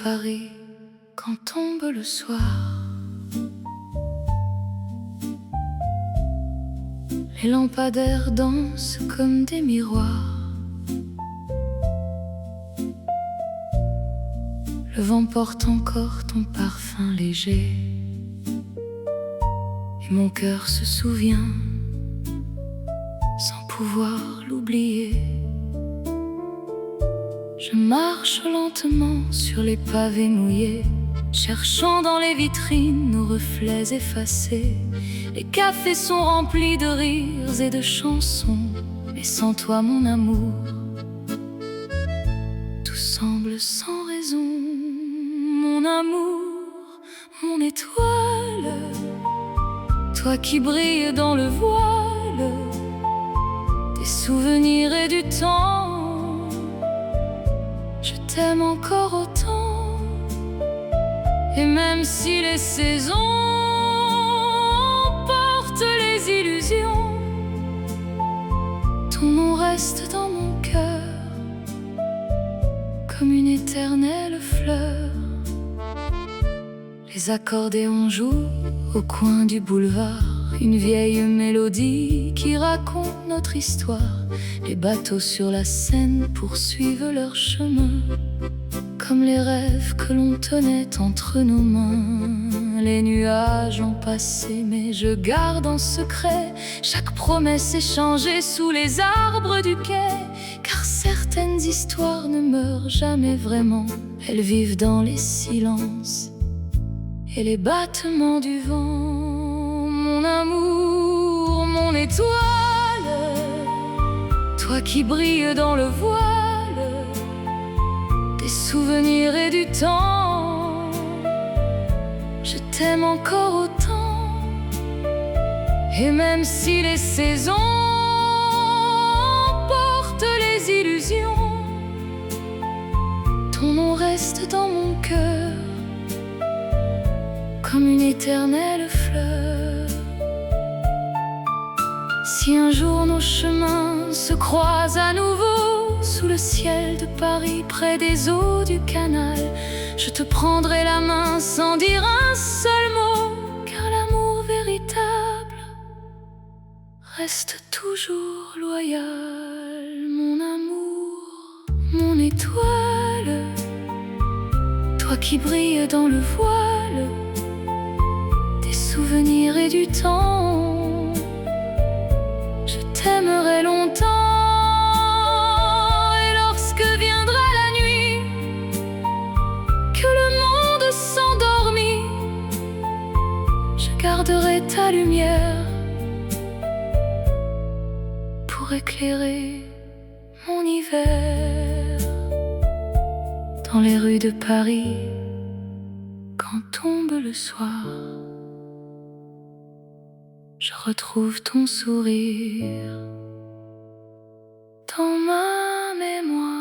Paris quand tombe le soir. Les lampadaires dansent comme des miroirs. Le vent porte encore ton parfum léger, et mon cœur se souvient sans pouvoir l'oublier. Je marche lentement sur les pavés mouillés, cherchant dans les vitrines nos reflets effacés. Les cafés sont remplis de rires et de chansons, mais sans toi mon amour, tout semble sans raison. Mon amour, mon étoile, toi qui brilles dans le voile des souvenirs et du temps, je t'aime encore autant. Et même si les saisons portent les illusions, ton nom reste dans mon cœur comme une éternelle fleur. Les accordéons jouent au coin du boulevard, une vieille mélodie qui raconte notre histoire. Les bateaux sur la Seine poursuivent leur chemin, comme les rêves que l'on tenait entre nos mains. Les nuages ont passé, mais je garde en secret chaque promesse échangée sous les arbres du quai. Car certaines histoires ne meurent jamais vraiment, elles vivent dans les silences et les battements du vent. Mon amour, mon étoile, toi qui brilles dans le voile des souvenirs et du temps, je t'aime encore autant. Et même si les saisons portent les illusions, ton nom reste dans mon cœur comme une éternelle fleur. Si un jour nos chemins se croisent à nouveau sous le ciel de Paris, près des eaux du canal, je te prendrai la main sans dire un seul mot, car l'amour véritable reste toujours loyal. Mon amour, mon étoile, toi qui brilles dans le voile des souvenirs et du temps, je t'aimerai longtemps. Et lorsque viendra la nuit, que le monde s'endormit, je garderai ta lumière pour éclairer mon hiver. Dans les rues de Paris, quand tombe le soir, je retrouve ton sourire dans ma mémoire.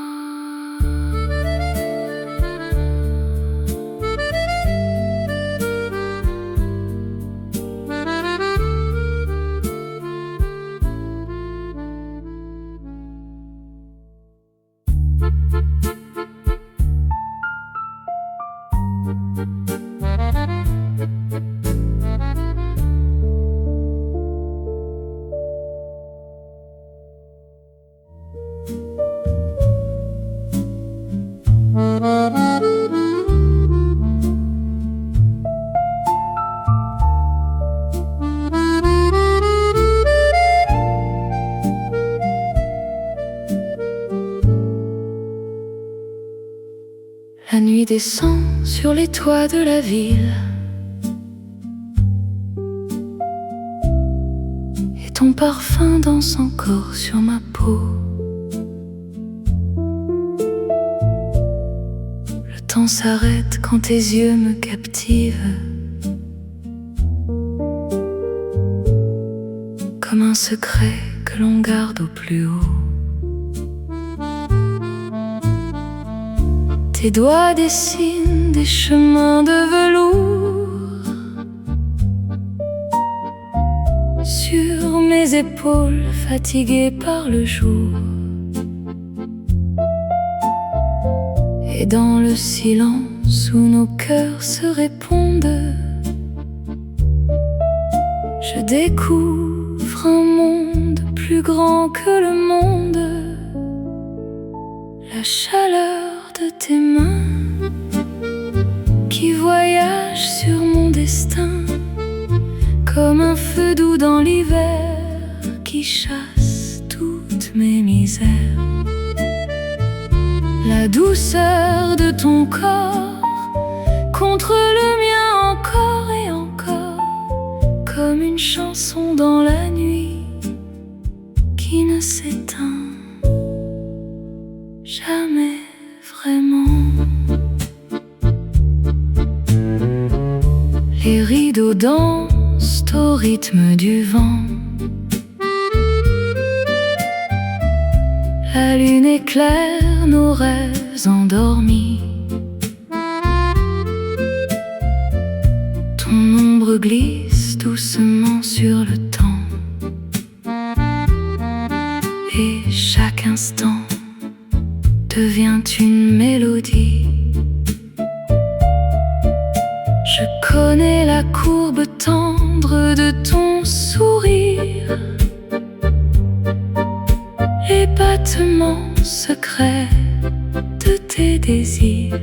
La nuit descend sur les toits de la ville, et ton parfum danse encore sur ma peau. Le temps s'arrête quand tes yeux me captivent, comme un secret que l'on garde au plus haut. Tes doigts dessinent des chemins de velours sur mes épaules fatiguées par le jour. Et dans le silence sous nos cœurs se répondent. Je découvre un monde plus grand que le monde. La chaleur de tes mains qui voyage sur mon destin, comme un feu doux dans l'hiver qui chasse toutes mes misères. La douceur de ton corps contre le mien encore et encore, comme une chanson dans la nuit qui ne s'éteint jamais vraiment. Les rideaux dansent au rythme du vent. La lune éclaire nos rêves endormis. Ton ombre glisse doucement sur le temps, et chaque instant devient une mélodie. Je connais la courbe tendre de ton sourire, les battements secrets de tes désirs.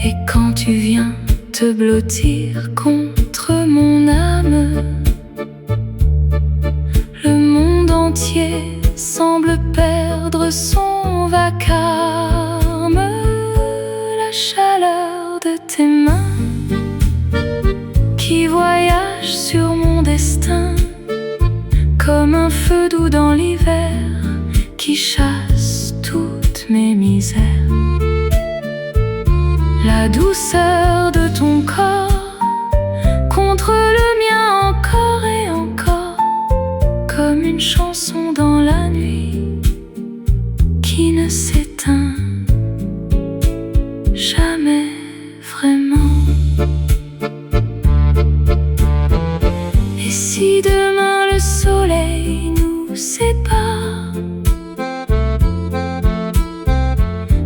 Et quand tu viens te blottir contre mon âme, le monde entier semble perdre son vacarme. La chaleur de tes mains qui voyage sur mon destin, comme un feu doux dans l'hiver qui chasse toutes mes misères. La douceur de ton corps contre le mien encore et encore, comme une chanson dans la nuit qui ne s'éteint jamais vraiment. Et si demain le soleil nous sépare,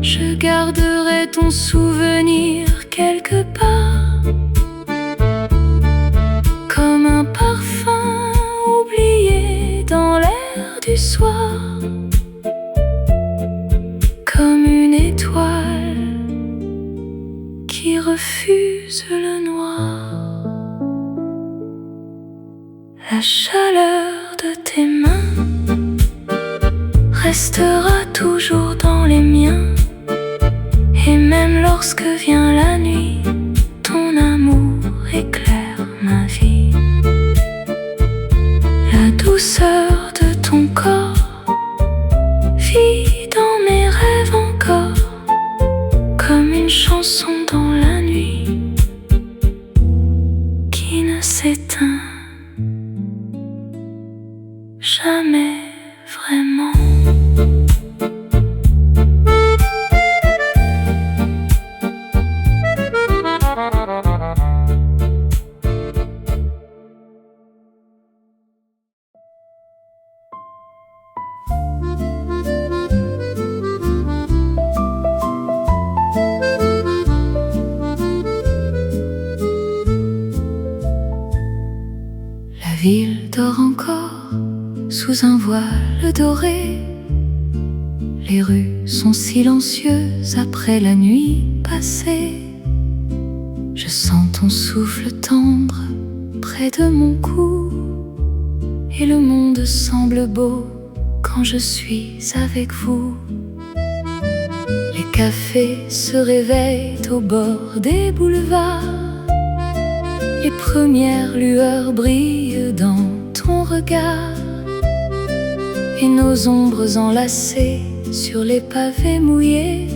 je garderai ton souvenir quelque part, comme un parfum oublié dans l'air du soir, comme une étoile qui refuse le noir. La chaleur de tes mains restera toujours dans les miens, et même lorsque vient la nuit, ton amour éclaire ma vie. La douceur de ton corps vit dans mes rêves encore, comme une chanson dans la nuit qui ne s'éteint jamais vraiment. La ville dort encore sous un voile doré. Les rues sont silencieuses après la nuit passée. Je sens ton souffle tendre près de mon cou, et le monde semble beau quand je suis avec vous. Les cafés se réveillent au bord des boulevards. Les premières lueurs brillent dans ton regard, et nos ombres enlacées sur les pavés mouillés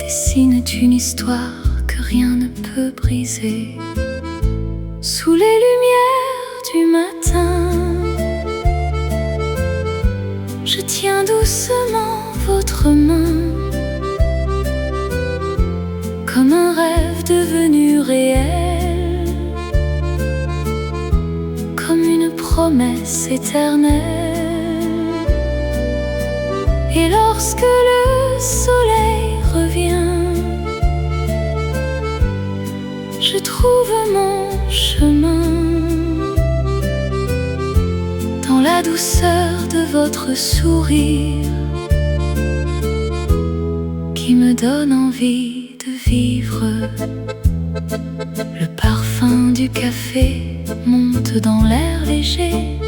dessinent une histoire que rien ne peut briser. Sous les lumières du matin, je tiens doucement votre main, comme un rêve devenu réel, comme une promesse éternelle. Et lorsque le soleil je trouve mon chemin dans la douceur de votre sourire qui me donne envie de vivre. Le parfum du café monte dans l'air léger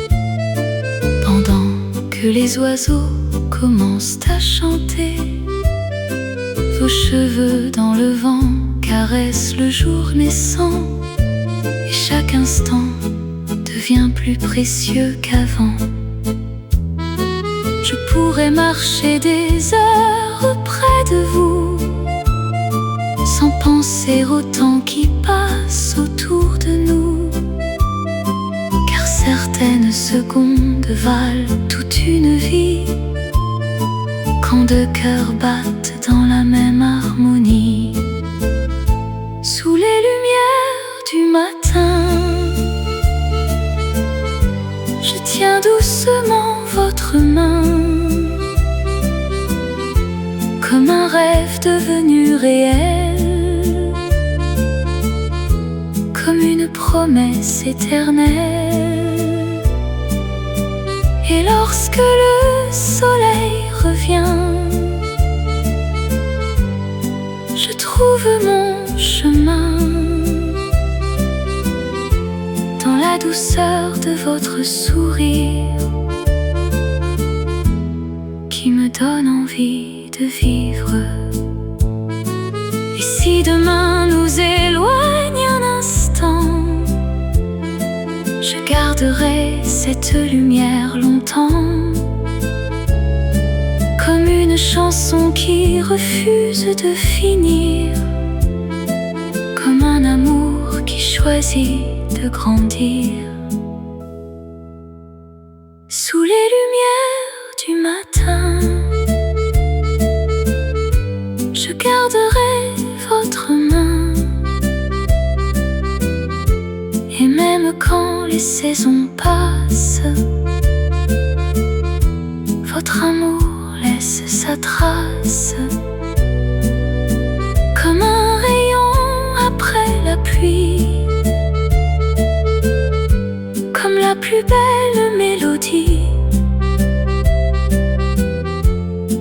pendant que les oiseaux commencent à chanter. Vos cheveux dans le vent caressent le jour naissant et chaque instant devient plus précieux qu'avant. Je pourrais marcher des heures près de vous sans penser au temps qui passe autour de nous, car certaines secondes valent toute une vie quand deux cœurs battent dans la même harmonie. Sous les lumières du matin, je tiens doucement votre main, comme un rêve devenu réel, comme une promesse éternelle. Et lorsque le soleil revient, je trouve mon chemin dans la douceur de votre sourire qui me donne envie de vivre. Et si demain nous éloigne un instant, je garderai cette lumière longtemps, comme une chanson qui refuse de finir, comme un amour qui choisit de grandir. Sous les lumières du matin, je garderai votre main, et même quand les saisons passent, votre amour laisse sa trace, comme un rayon après la pluie, comme la plus belle mélodie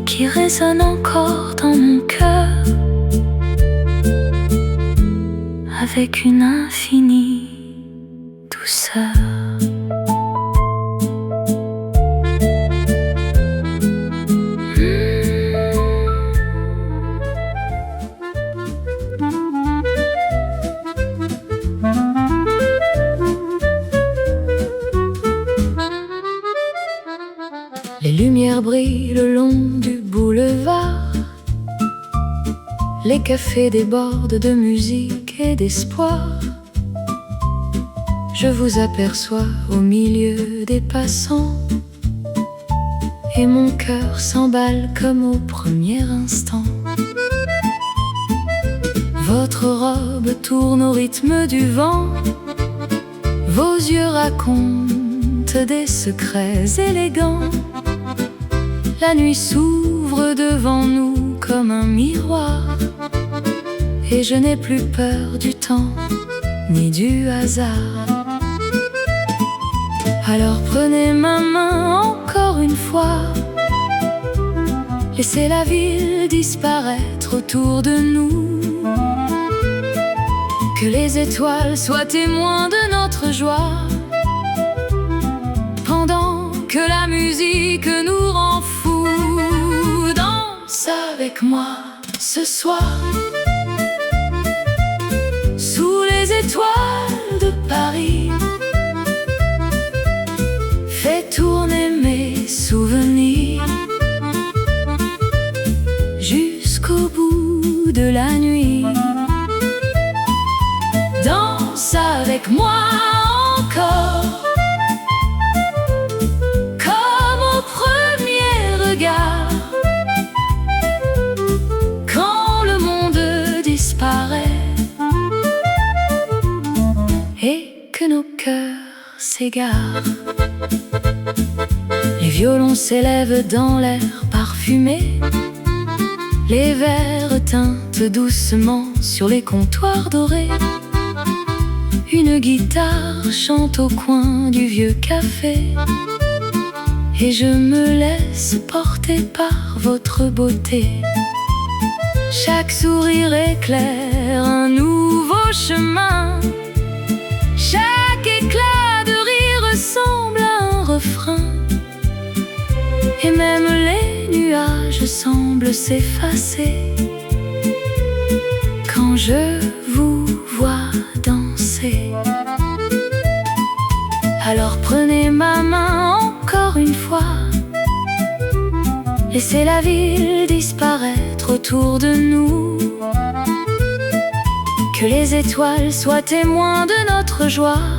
qui résonne encore dans mon cœur avec une infinie douceur. Les lumières brillent le long du boulevard, les cafés débordent de musique et d'espoir. Je vous aperçois au milieu des passants, et mon cœur s'emballe comme au premier instant. Votre robe tourne au rythme du vent, vos yeux racontent des secrets élégants. La nuit s'ouvre devant nous comme un miroir, et je n'ai plus peur du temps ni du hasard. Alors prenez ma main encore une fois, laissez la ville disparaître autour de nous, que les étoiles soient témoins de notre joie, pendant que la musique nous rend fous. Danse avec moi ce soir, sous les étoiles de Paris. Fais tourner mes souvenirs jusqu'au bout de la nuit. Danse avec moi encore, comme au premier regard, quand le monde disparaît et que nos cœurs s'égarent. Les violons s'élèvent dans l'air parfumé, les verres teintent doucement sur les comptoirs dorés. une guitare chante au coin du vieux café, et je me laisse porter par votre beauté. Chaque sourire éclaire un nouveau chemin, chaque éclat de rire ressemble à un refrain, et même les nuages semblent s'effacer quand je vous vois danser. Alors prenez ma main encore une fois, laissez la ville disparaître autour de nous, que les étoiles soient témoins de notre joie,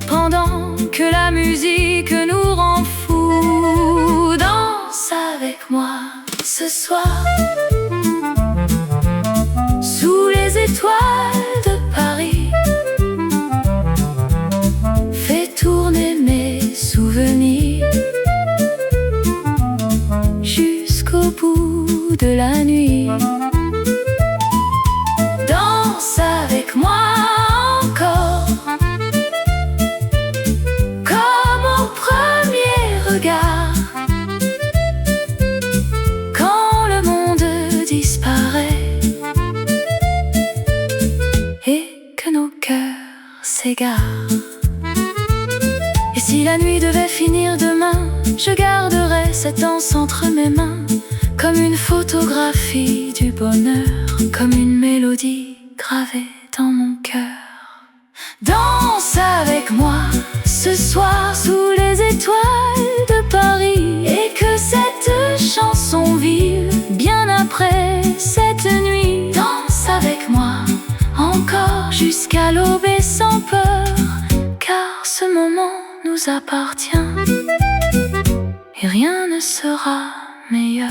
pendant que la musique nous rend fous. Danse avec moi ce soir, sous les étoiles de Paris. Fais tourner mes souvenirs jusqu'au bout de la nuit. Danse avec moi encore, comme au premier regard, quand le monde disparaît et que nos cœurs s'égarent. Et si la nuit devait finir demain, je garderai cette danse entre mes mains, comme une photographie du bonheur, comme une mélodie gravée dans mon cœur. Danse avec moi ce soir sous les étoiles de Paris, et que cette chanson vive bien après cette nuit. Danse avec moi encore jusqu'à l'aube et sans peur, car ce moment nous appartient et rien ne sera meilleur.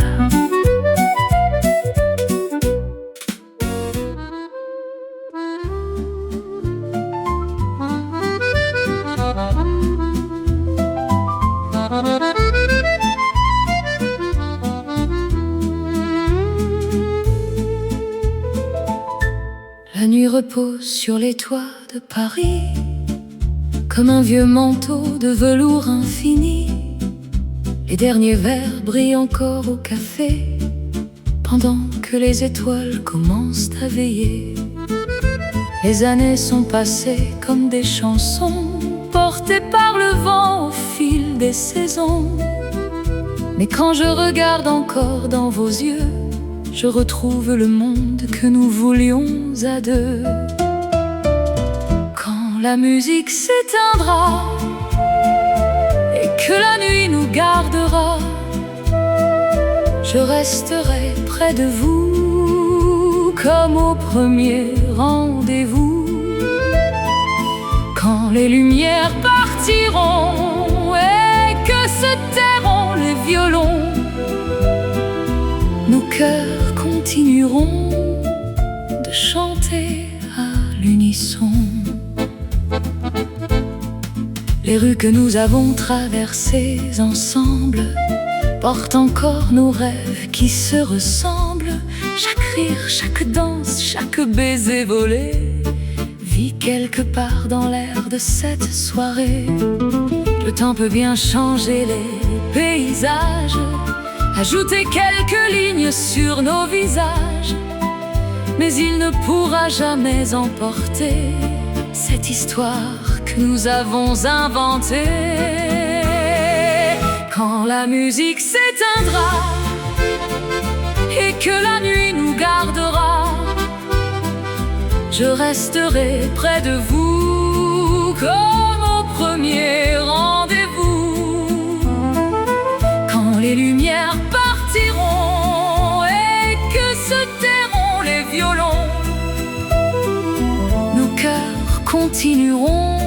La nuit repose sur les toits de Paris, comme un vieux manteau de velours infini. Les derniers verres brillent encore au café, pendant que les étoiles commencent à veiller. Les années sont passées comme des chansons, portées par le vent au fil des saisons. Mais quand je regarde encore dans vos yeux, je retrouve le monde que nous voulions à deux. Quand la musique s'éteindra et que la nuit nous gardera, je resterai près de vous comme au premier rendez-vous. Quand les lumières partiront et que se tairont les violons, nos cœurs continueront de chanter à l'unisson. Les rues que nous avons traversées ensemble portent encore nos rêves qui se ressemblent. Chaque rire, chaque danse, chaque baiser volé vit quelque part dans l'air de cette soirée. Le temps peut bien changer les paysages, ajouter quelques lignes sur nos visages, mais il ne pourra jamais emporter cette histoire que nous avons inventée. Quand la musique s'éteindra et que la nuit nous gardera, je resterai près de vous comme au premier rendez-vous. Quand les lumières partiront et que se tairont les violons, nos cœurs continueront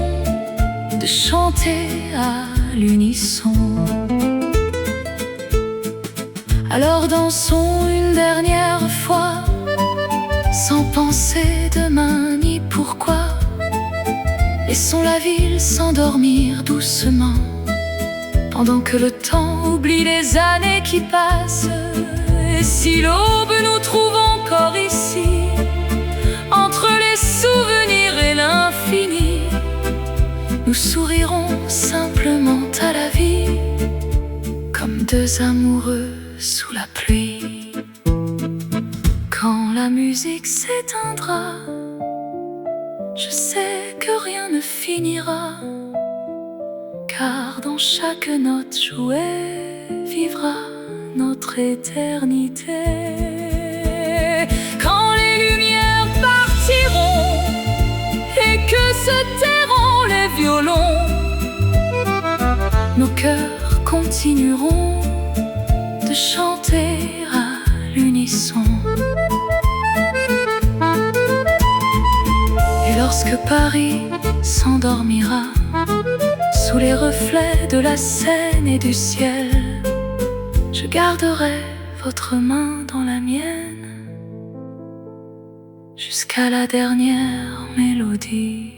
de chanter à l'unisson. Alors dansons une dernière fois, sans penser demain ni pourquoi. Laissons la ville s'endormir doucement, pendant que le temps oublie les années qui passent. Et si l'aube nous trouve encore ici, entre les souvenirs et deux amoureux sous la pluie. Quand la musique s'éteindra, je sais que rien ne finira, car dans chaque note jouée vivra notre éternité. Quand les lumières partiront et que se tairont les violons, nos cœurs continueront de chanter à l'unisson. Et lorsque Paris s'endormira sous les reflets de la Seine et du ciel, je garderai votre main dans la mienne jusqu'à la dernière mélodie.